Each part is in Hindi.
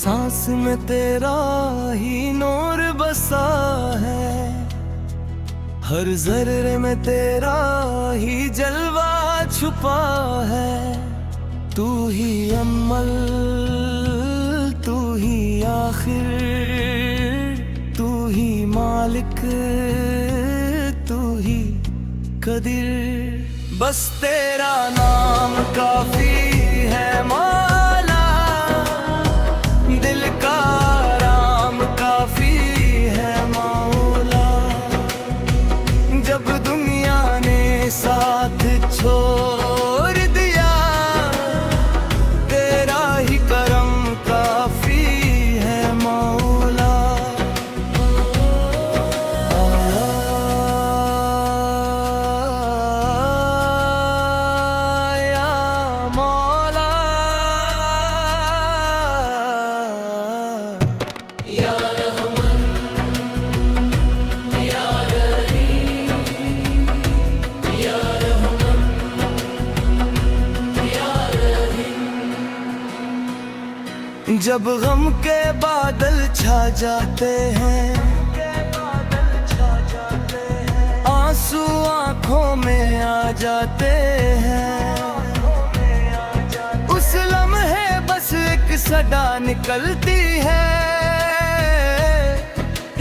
सांस में तेरा ही नूर बसा है, हर जर्रे में तेरा ही जलवा छुपा है। तू ही अम्मल, तू ही आखिर, तू ही मालिक, तू ही कदीर। बस तेरा नाम काफी है मौला, दिल का आराम काफी है मौला। जब दुनिया ने साथ छोड़ दिया, तेरा ही करम काफी है मौला। या मौला, या रहमान, या रहीम, या रहमान, या रहीम। जब गम के बादल छा जाते हैं, आंसू आंखों में आ जाते हैं, उस लम्हे बस एक सदा निकलती है,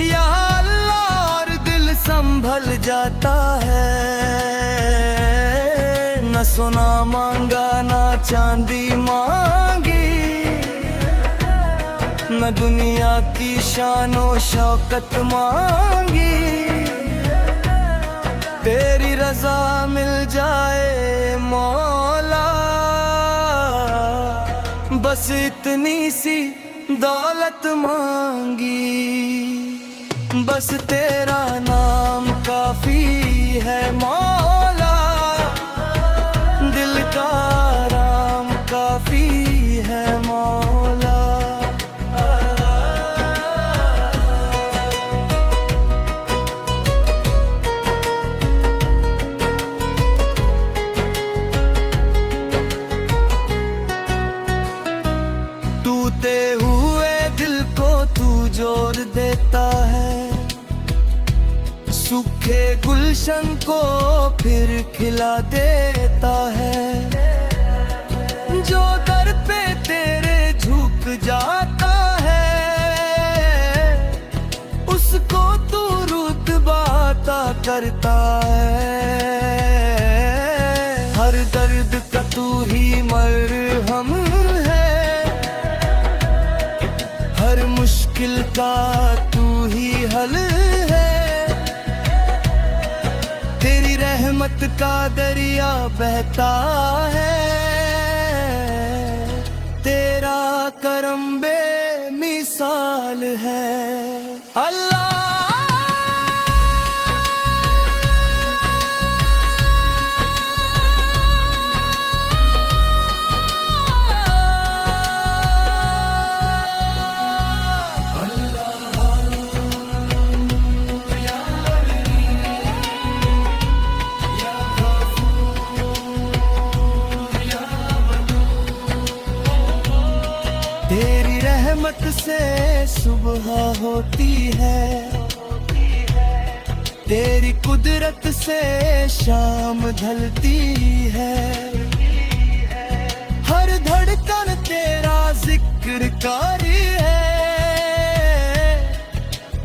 या अल्लाह, और दिल संभल जाता है। न सोना मांगा ना चांदी मांगी, न दुनिया की शानो शौकत मांगी, तेरी रजा मिल जाए मौला। बस इतनी सी दौलत मांगी, बस तेरा नाम काफी है मौला। दिल का आराम काफी है मौला। टूटे हुए दिल को तू जोड़ देता है, सूखे गुलशन को फिर खिला देता है। जो दर पे तेरे झुक जाता है, उसको तू रुतबा अता करता है। हर दर्द का तू ही मरहम है, हर मुश्किल का तू ही हल है। तेरी रहमत का दरिया बहता है, तेरा करम बेमिसाल है अल्लाह। तेरी रहमत से सुबह होती है, तेरी कुदरत से शाम ढलती है। हर धड़कन तेरा जिक्र कारी है,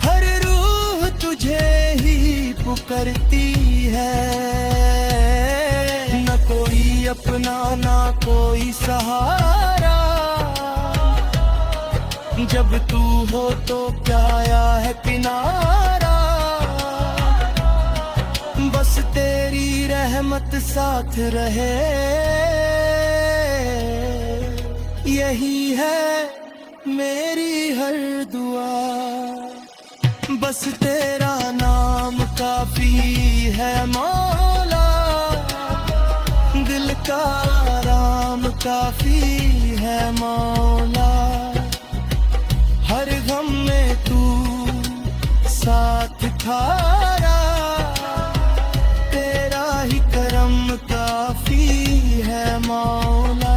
हर रूह तुझे ही पुकारती है। न कोई अपना ना कोई सहारा, जब तू हो तो क्या आया है किनारा। बस तेरी रहमत साथ रहे, यही है मेरी हर दुआ। बस तेरा नाम काफी है मौला, दिल का आराम काफी है मौला। हर गम में तू साथ खारा, तेरा ही करम काफी है मौला।